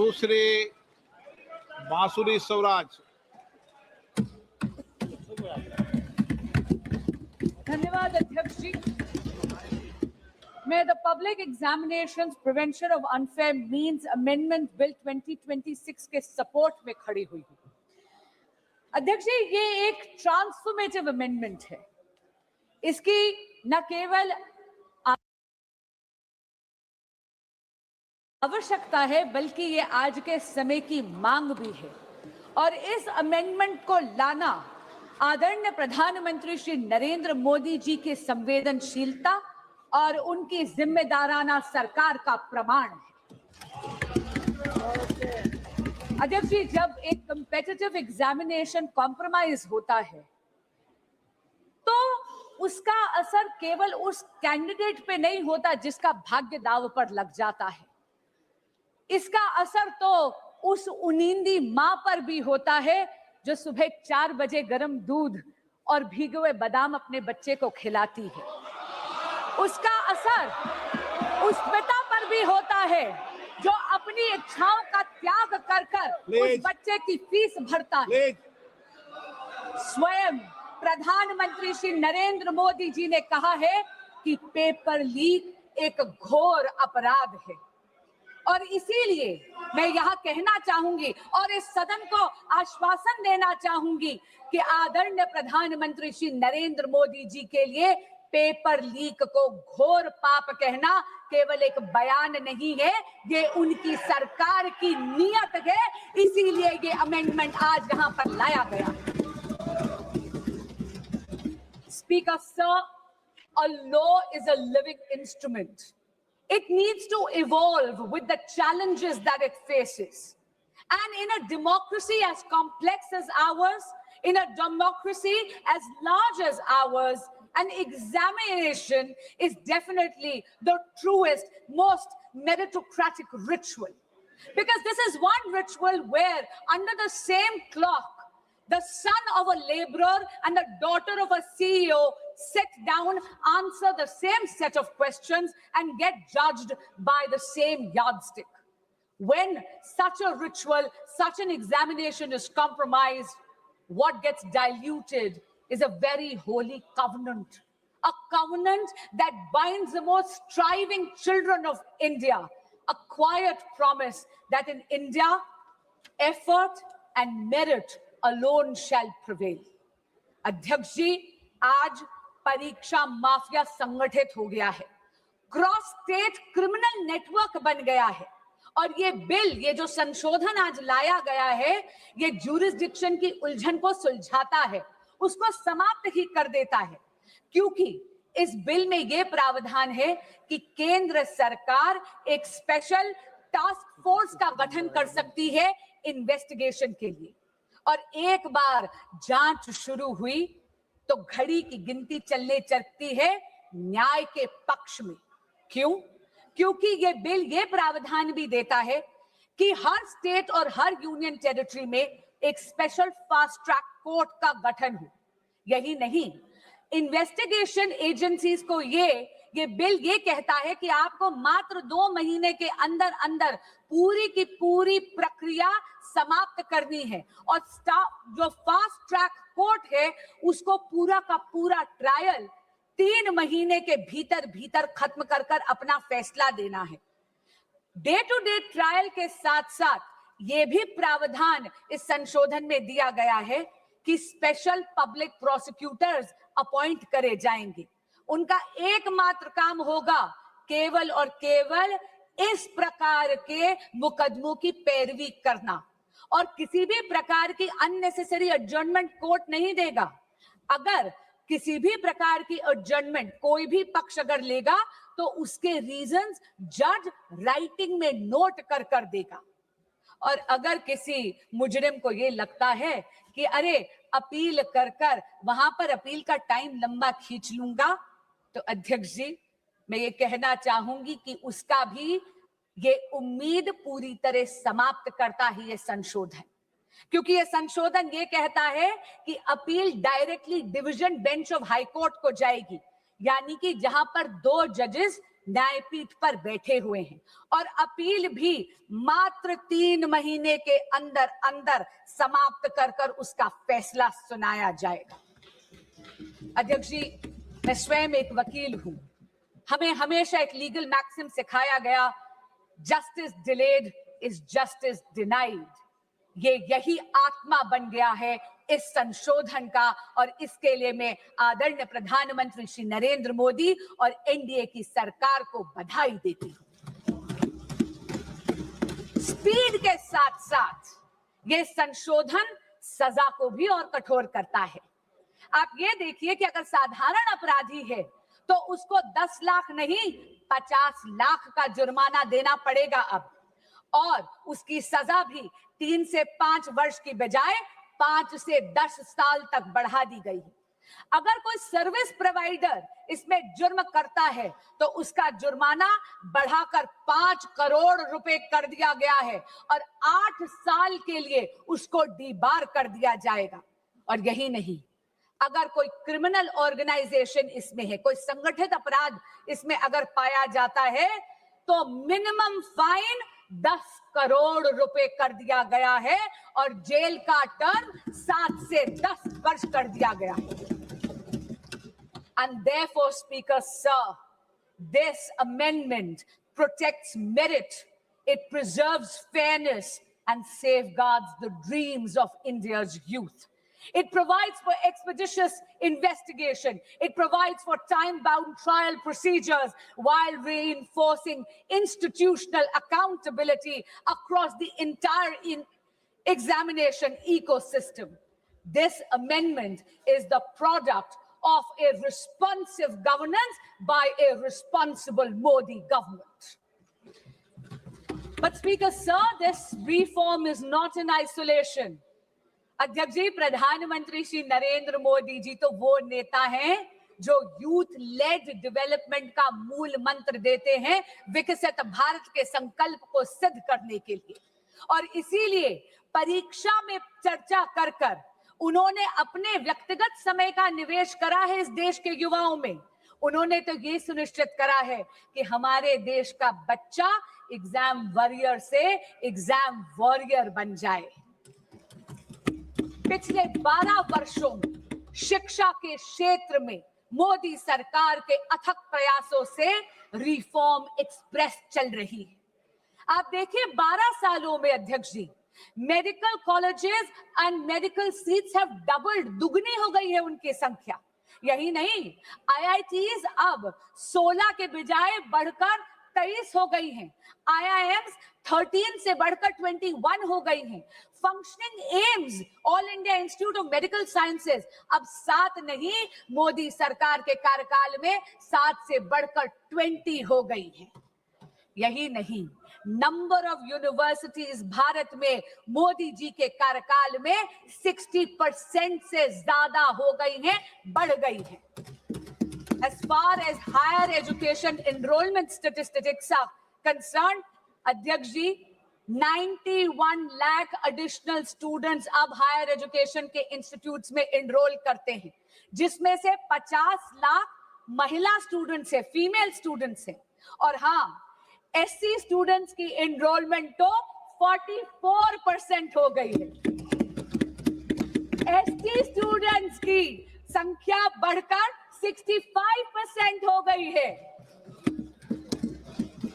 सुश्री बांसुरी स्वराज। धन्यवाद अध्यक्ष जी। मैं the public examinations prevention of unfair means amendment bill 2026 के सपोर्ट में खड़ी हुई हूं। अध्यक्ष जी, ये एक ट्रांसफॉर्मेटिव अमेंडमेंट है। इसकी न केवल आवश्यकता है बल्कि ये आज के समय की मांग भी है। और इस अमेंडमेंट को लाना आदरणीय प्रधानमंत्री श्री नरेंद्र मोदी जी की संवेदनशीलता और उनकी जिम्मेदाराना सरकार का प्रमाण है। अध्यक्ष जी, जब एक कॉम्पिटिटिव एग्जामिनेशन कॉम्प्रोमाइज होता है तो उसका असर केवल उस कैंडिडेट पे नहीं होता जिसका भाग्य दांव पर लग जाता है। इसका असर तो उस उनींदी मां पर भी होता है जो सुबह 4 बजे गर्म दूध और भीगे हुए बादाम अपने बच्चे को खिलाती है। उसका असर उस पिता पर भी होता है जो अपनी इच्छाओं का त्याग कर कर उस बच्चे की फीस भरता है। स्वयं प्रधानमंत्री श्री नरेंद्र मोदी जी ने कहा है कि पेपर लीक एक घोर अपराध है। और इसीलिए मैं यहां कहना चाहूंगी और इस सदन को आश्वासन देना चाहूंगी कि आदरणीय प्रधानमंत्री श्री नरेंद्र मोदी जी के लिए पेपर लीक को घोर पाप कहना केवल एक बयान नहीं है, ये उनकी सरकार की नीयत है। इसीलिए ये अमेंडमेंट आज यहां पर लाया गया। Speaker sir, a law is a living instrument. It needs to evolve with the challenges that it faces. And in a democracy as complex as ours, in a democracy as large as ours, an examination is definitely the truest, most meritocratic ritual. Because this is one ritual where under the same clock, the son of a laborer and the daughter of a CEO sit down, answer the same set of questions, and get judged by the same yardstick. When such a ritual, such an examination is compromised, what gets diluted is a very holy covenant. A covenant that binds the most striving children of India. A quiet promise that in India, effort and merit alone shall prevail. अध्यक्ष जी, आज परीक्षा mafia संगठित हो गया है, cross state criminal network बन गया है। और ये बिल, ये जो संशोधन आज लाया गया है, ये ज्यूरिसडिक्शन की उलझन को सुलझाता है, उसको समाप्त ही कर देता है। क्योंकि इस बिल में ये प्रावधान है कि केंद्र सरकार एक स्पेशल टास्क फोर्स का गठन कर सकती है इन्वेस्टिगेशन के लिए। और एक बार जांच शुरू हुई तो घड़ी की गिनती चलने चलती है न्याय के पक्ष में। क्यों? क्योंकि ये बिल ये प्रावधान भी देता है कि हर स्टेट और हर यूनियन टेरिटरी में एक स्पेशल फास्ट ट्रैक कोर्ट का गठन हो। यही नहीं, इन्वेस्टिगेशन एजेंसीज को ये बिल ये कहता है कि आपको मात्र 2 महीने के अंदर अंदर पूरी की पूरी प्रक्रिया समाप्त करनी है। और जो फास्ट ट्रैक कोर्ट है उसको पूरा का पूरा ट्रायल 3 महीने के भीतर भीतर खत्म कर कर अपना फैसला देना है। डे टू डे ट्रायल के साथ साथ ये भी प्रावधान इस संशोधन में दिया गया है कि स्पेशल पब्लिक प्रोसिक्यूटर्स अपॉइंट करे जाएंगे। उनका एकमात्र काम होगा केवल और केवल इस प्रकार के मुकदमों की पैरवी करना और किसी भी प्रकार की अननेसेसरी एडजर्नमेंट कोर्ट नहीं देगा। अगर किसी भी प्रकार की एडजर्नमेंट कोई भी पक्ष अगर लेगा तो उसके रीजंस जज राइटिंग में नोट कर कर देगा। और अगर किसी मुजरिम को ये लगता है कि अरे अपील कर कर वहां पर अपील का टाइम लंबा खींच लूंगा, तो अध्यक्ष जी मैं ये कहना चाहूंगी कि उसका भी ये उम्मीद पूरी तरह समाप्त करता है ये संशोधन। क्योंकि ये संशोधन ये कहता है कि appeal directly division bench of high court को जाएगी, यानी कि जहां पर 2 जजेस न्यायपीठ पर बैठे हुए हैं और अपील भी मात्र 3 महीने के अंदर अंदर समाप्त कर कर उसका फैसला सुनाया जाएगा। अध्यक्ष जी, मैं स्वयं एक वकील हूं। हमें हमेशा एक लीगल मैक्सिम सिखाया गया, justice delayed is justice denied. ये यही आत्मा बन गया है इस संशोधन का, और इसके लिए मैं आदरणीय प्रधानमंत्री श्री नरेंद्र मोदी और एनडीए की सरकार को बधाई देती हूं। स्पीड के साथ साथ ये संशोधन सजा को भी और कठोर करता है। आप ये देखिए कि अगर साधारण अपराधी है तो उसको 10 लाख नहीं 50 लाख का जुर्माना देना पड़ेगा अब, और उसकी सजा भी 3 से 5 वर्ष की बजाय 5 से 10 साल तक बढ़ा दी गई है। अगर कोई सर्विस प्रोवाइडर इसमें जुर्म करता है तो उसका जुर्माना बढ़ाकर 5 करोड़ रुपए कर दिया गया है और 8 साल के लिए उसको डीबार कर दिया जाएगा। और यही नहीं, अगर कोई क्रिमिनल ऑर्गेनाइजेशन इसमें है, कोई संगठित अपराध इसमें अगर पाया जाता है तो मिनिमम फाइन 10 करोड़ रुपए कर दिया गया है और जेल का टर्म 7 से 10 वर्ष कर दिया गया है। And therefore, Speaker, sir, this amendment protects merit, it preserves fairness and safeguards the dreams of India's youth. It provides for expeditious investigation. It provides for time-bound trial procedures while reinforcing institutional accountability across the entire examination ecosystem. This amendment is the product of a responsive governance by a responsible Modi government. But Speaker, sir, this reform is not in isolation. अध्यक्ष जी, प्रधानमंत्री श्री नरेंद्र मोदी जी तो वो नेता हैं जो youth lead development का मूल मंत्र देते हैं विकसित भारत के संकल्प को सिद्ध करने के लिए। और इसीलिए परीक्षा में चर्चा कर कर उन्होंने अपने व्यक्तिगत समय का निवेश करा है इस देश के युवाओं में। उन्होंने तो ये सुनिश्चित करा है कि हमारे देश का बच्चा एग्जाम वॉरियर से एग्जाम वॉरियर बन जाए। पिछले 12 वर्षों में शिक्षा के क्षेत्र में मोदी सरकार के अथक प्रयासों से रिफॉर्म एक्सप्रेस चल रही है। आप देखिए 12 सालों में अध्यक्ष जी, medical colleges and medical seats have doubled, दुगनी हो गई है उनकी संख्या। यही नहीं, आईआईटीज अब 16 के बजाय बढ़कर 23 हो गई हैं। आईआईएम्स 13 से बढ़कर 21 हो गई हैं। Functioning AIIMS, all India institute of medical sciences अब 7 नहीं, मोदी सरकार के कार्यकाल में 7 से बढ़कर 20 हो गई है। यही नहीं, नंबर ऑफ यूनिवर्सिटीज भारत में मोदी जी के कार्यकाल में 60% से ज्यादा हो गई हैं, बढ़ गई हैं। As far as higher education enrollment statistics are concerned, अध्यक्ष जी, 91 लाख एडिशनल स्टूडेंट्स अब हायर एजुकेशन के इंस्टीट्यूट्स में एनरोल करते हैं, जिसमें से 50 लाख महिला स्टूडेंट्स है, फीमेल स्टूडेंट्स है। और हाँ, एससी स्टूडेंट्स की एनरोलमेंट तो 44% हो गई है। एसटी स्टूडेंट्स की संख्या बढ़कर 65% हो गई है।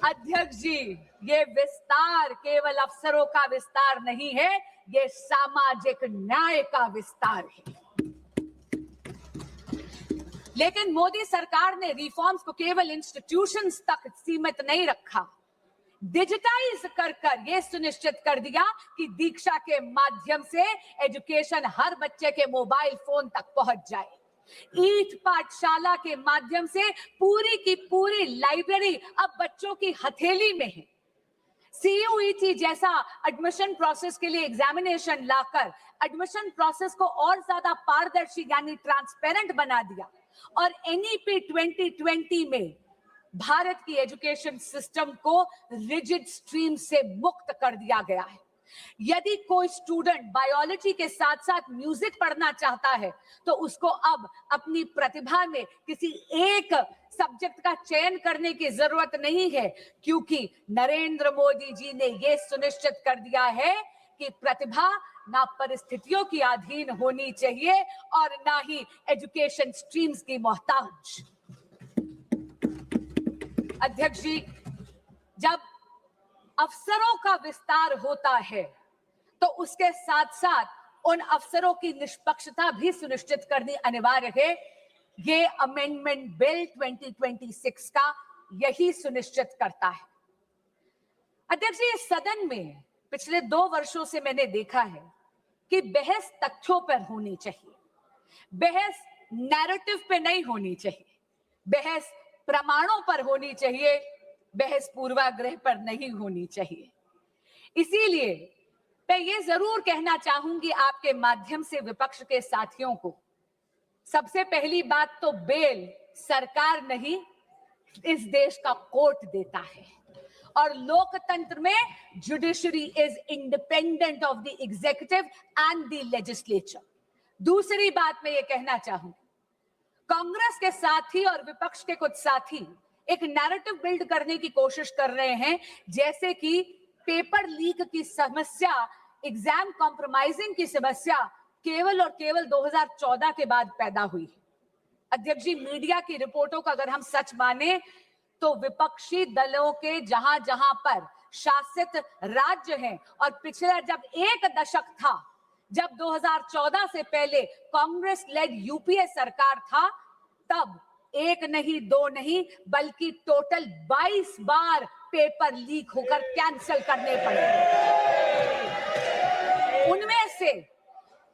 अध्यक्ष जी, ये विस्तार केवल अफसरों का विस्तार नहीं है, ये सामाजिक न्याय का विस्तार है। लेकिन मोदी सरकार ने रिफॉर्म्स को केवल इंस्टीट्यूशंस तक सीमित नहीं रखा, डिजिटाइज कर कर यह सुनिश्चित कर दिया कि दीक्षा के माध्यम से एजुकेशन हर बच्चे के मोबाइल फोन तक पहुंच जाए। ईट पाठशाला के माध्यम से पूरी की पूरी लाइब्रेरी अब बच्चों की हथेली में है। CUET जैसा एडमिशन प्रोसेस के लिए एग्जामिनेशन लाकर एडमिशन प्रोसेस को और ज्यादा पारदर्शी यानी ट्रांसपेरेंट बना दिया। और NEP 2020 में भारत की एजुकेशन सिस्टम को रिजिड स्ट्रीम से मुक्त कर दिया गया है। यदि कोई स्टूडेंट बायोलॉजी के साथ साथ म्यूजिक पढ़ना चाहता है तो उसको अब अपनी प्रतिभा में किसी एक सब्जेक्ट का चयन करने की जरूरत नहीं है, क्योंकि नरेंद्र मोदी जी ने यह सुनिश्चित कर दिया है कि प्रतिभा ना परिस्थितियों की अधीन होनी चाहिए और ना ही एजुकेशन स्ट्रीम्स की मोहताज। अध्यक्ष जी, जब अफसरों का विस्तार होता है तो उसके साथ साथ उन अफसरों की निष्पक्षता भी सुनिश्चित करनी अनिवार्य है। ये अमेंडमेंट बिल 2026 का यही सुनिश्चित करता है। अध्यक्ष जी, इस सदन में पिछले 2 वर्षों से मैंने देखा है कि बहस तथ्यों पर होनी चाहिए, बहस नैरेटिव पे नहीं होनी चाहिए, बहस प्रमाणों पर होनी चाहिए, बहस पूर्वाग्रह पर नहीं होनी चाहिए। इसीलिए मैं ये जरूर कहना चाहूंगी आपके माध्यम से विपक्ष के साथियों को, सबसे पहली बात तो बेल सरकार नहीं, इस देश का कोर्ट देता है और लोकतंत्र में judiciary is independent of the executive and the legislature. दूसरी बात मैं ये कहना चाहूंगी, कांग्रेस के साथी और विपक्ष के कुछ साथी एक नैरेटिव बिल्ड करने की कोशिश कर रहे हैं, जैसे कि पेपर लीक की समस्या, एग्जाम कॉम्प्रोमाइजिंग की समस्या केवल और केवल 2014 के बाद पैदा हुई। अध्यक्ष जी, मीडिया की रिपोर्टों का अगर हम सच माने तो विपक्षी दलों के जहां जहां पर शासित राज्य हैं और पिछला जब एक दशक था, जब 2014 से पहले कांग्रेस लेड यूपीए सरकार था, तब एक नहीं दो नहीं बल्कि टोटल 22 बार पेपर लीक होकर कैंसिल करने पड़े। उनमें से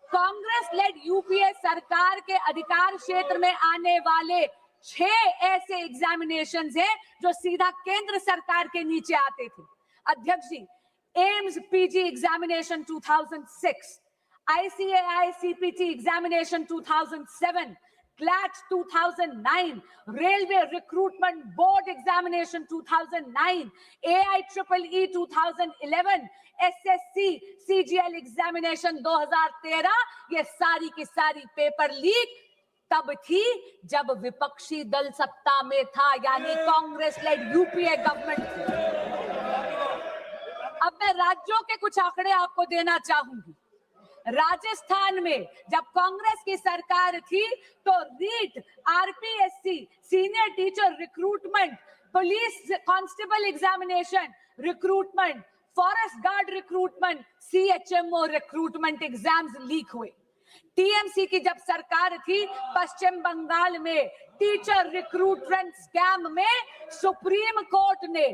कांग्रेस लेड यूपीए सरकार के अधिकार क्षेत्र में आने वाले 6 ऐसे एग्जामिनेशंस हैं जो सीधा केंद्र सरकार के नीचे आते थे। अध्यक्ष जी, AIIMS PG examination 2006, ICAI CPT examination 2007, CLAT 2009, Railway Recruitment Board Examination 2009, AIEEE 2011, SSC CGL Examination 2013, ये सारी की सारी पेपर लीक तब थी जब विपक्षी दल सत्ता में था, यानी कांग्रेस लेड यूपीए गवर्नमेंट थी। अब मैं राज्यों के कुछ आंकड़े आपको देना चाहूंगी। राजस्थान में जब कांग्रेस की सरकार थी तो REET, RPSC, senior teacher recruitment, police constable examination recruitment, forest guard recruitment, CHMO recruitment exams leak हुए। टीएमसी की जब सरकार थी पश्चिम बंगाल में टीचर रिक्रूटमेंट स्कैम में सुप्रीम कोर्ट ने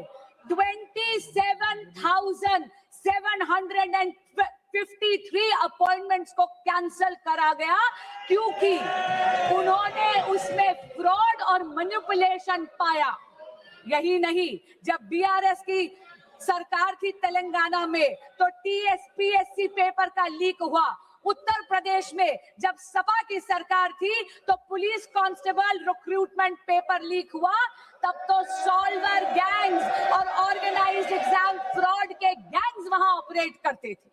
27,753 अपॉइंटमेंट्स को कैंसिल करा गया, क्योंकि उन्होंने उसमें फ्रॉड और मैनिपुलेशन पाया। यही नहीं, जब बीआरएस की सरकार थी तेलंगाना में तो टीएसपीएससी पेपर का लीक हुआ। उत्तर प्रदेश में जब सपा की सरकार थी तो police constable recruitment paper leak हुआ। तब तो सॉल्वर गैंग्स और ऑर्गेनाइज्ड एग्जाम फ्रॉड के गैंग्स वहां ऑपरेट करते थे।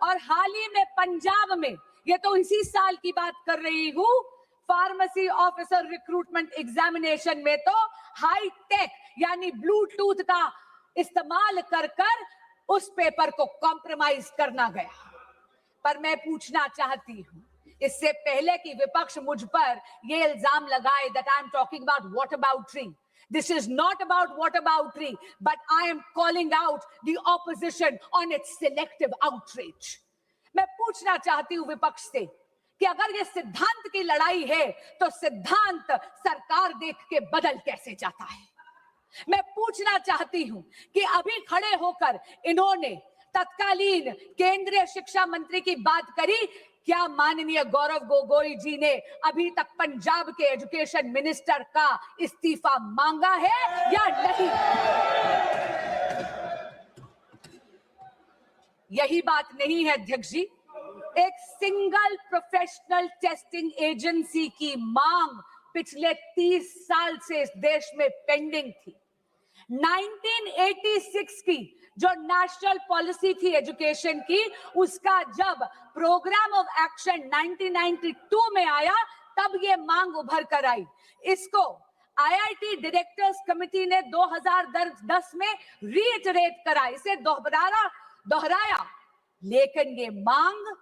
और हाल ही में पंजाब में, ये तो इसी साल की बात कर रही हूं, फार्मेसी ऑफिसर रिक्रूटमेंट एग्जामिनेशन में तो हाई टेक यानी ब्लूटूथ का इस्तेमाल कर उस पेपर को कॉम्प्रोमाइज करना गया। पर मैं पूछना चाहती हूं, इससे पहले कि विपक्ष मुझ पर यह इल्जाम लगाए that I am talking about whataboutery. This is not about whataboutery, but I am calling out the opposition on its selective outrage. मैं पूछना चाहती हूं विपक्ष से कि अगर ये सिद्धांत की लड़ाई है तो सिद्धांत सरकार देख के बदल कैसे जाता है। मैं पूछना चाहती हूं कि अभी खड़े होकर इन्होंने तत्कालीन केंद्रीय शिक्षा मंत्री की बात करी, क्या माननीय गौरव गोगोई जी ने अभी तक पंजाब के एजुकेशन मिनिस्टर का इस्तीफा मांगा है या नहीं? यही बात नहीं है अध्यक्ष जी, एक सिंगल प्रोफेशनल टेस्टिंग एजेंसी की मांग पिछले 30 साल से इस देश में पेंडिंग थी। 1986 की जो नेशनल पॉलिसी थी एजुकेशन की, उसका जब प्रोग्राम ऑफ एक्शन 1992 में आया, तब ये मांग उभर कर आई। इसको आईआईटी डायरेक्टर्स कमेटी ने 2010 में रीइटरेट करा, इसे दोहराया, लेकिन ये मांग,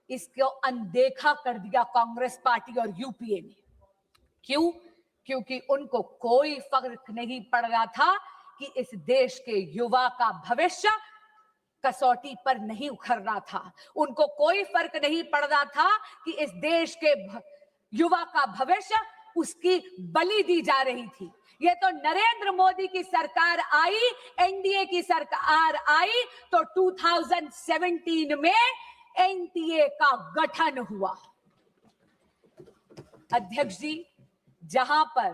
इसको अनदेखा कर दिया कांग्रेस पार्टी और यूपीए ने। क्यों? क्योंकि उनको कोई फर्क नहीं पड़ रहा था कि इस देश के युवा का भविष्य कसौटी पर नहीं उखड़ रहा था। उनको कोई फर्क नहीं पड़ रहा था कि इस देश के युवा का भविष्य उसकी बलि दी जा रही थी। ये तो नरेंद्र मोदी की सरकार आई, एनडीए की सरकार आई, तो 2017 में एनडीए का गठन हुआ। अध्यक्ष जी, जहां पर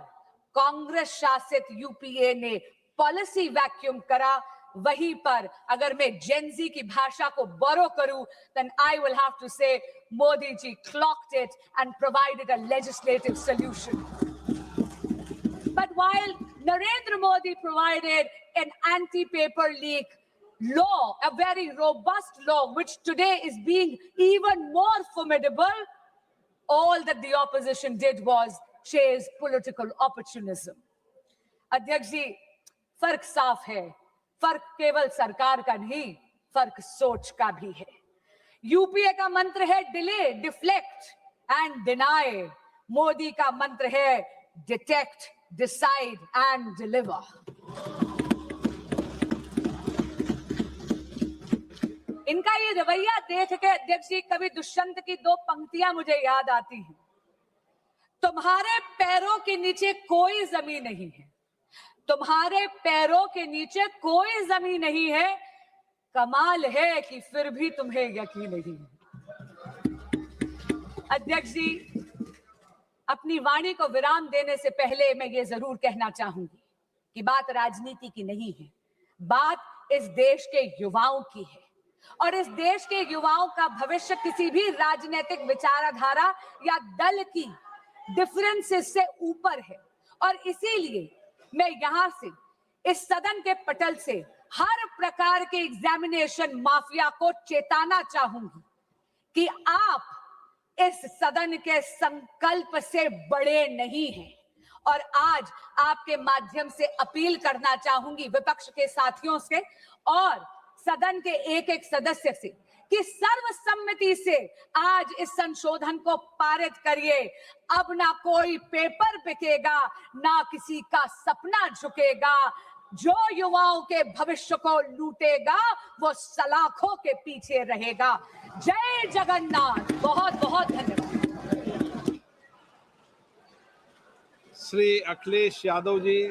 कांग्रेस शासित यूपीए ने पॉलिसी वैक्यूम करा, वहीं पर अगर मैं जेनजी की भाषा को बोरो करूं, then I will have to say Modi ji clocked it and provided a legislative solution. But while Narendra Modi provided an anti-paper leak law, a very robust law, which today is being even more formidable, all that the opposition did was chase political opportunism. अध्यक्ष जी, फर्क साफ है। फर्क केवल सरकार का नहीं, फर्क सोच का भी है। यूपीए का मंत्र है delay, deflect and deny. Modi का मंत्र है डिटेक्ट, डिसाइड एंड डिलीवर। इनका ये रवैया देख के अध्यक्ष जी, कभी दुष्यंत की दो पंक्तियां मुझे याद आती हैं। तुम्हारे पैरों के नीचे कोई जमीन नहीं है, तुम्हारे पैरों के नीचे कोई जमीन नहीं है, कमाल है कि फिर भी तुम्हें यकीन नहीं है। अध्यक्ष जी, अपनी वाणी को विराम देने से पहले मैं ये जरूर कहना चाहूंगी कि बात राजनीति की नहीं है, बात इस देश के युवाओं की है। और इस देश के युवाओं का भविष्य किसी भी राजनीतिक विचारधारा या दल की डिफरेंसेस से ऊपर है। और इसीलिए मैं यहां से, इस सदन के पटल से, हर प्रकार के एग्जामिनेशन माफिया को चेताना चाहूंगी कि आप इस सदन के संकल्प से बड़े नहीं हैं। और आज आपके माध्यम से अपील करना चाहूंगी विपक्ष के साथियों से और सदन के एक एक सदस्य से कि सर्वसम्मति से आज इस संशोधन को पारित करिए। अब ना कोई पेपर बिकेगा, ना किसी का सपना झुकेगा। जो युवाओं के भविष्य को लूटेगा वो सलाखों के पीछे रहेगा। जय जगन्नाथ। बहुत बहुत धन्यवाद। श्री अखिलेश यादव जी।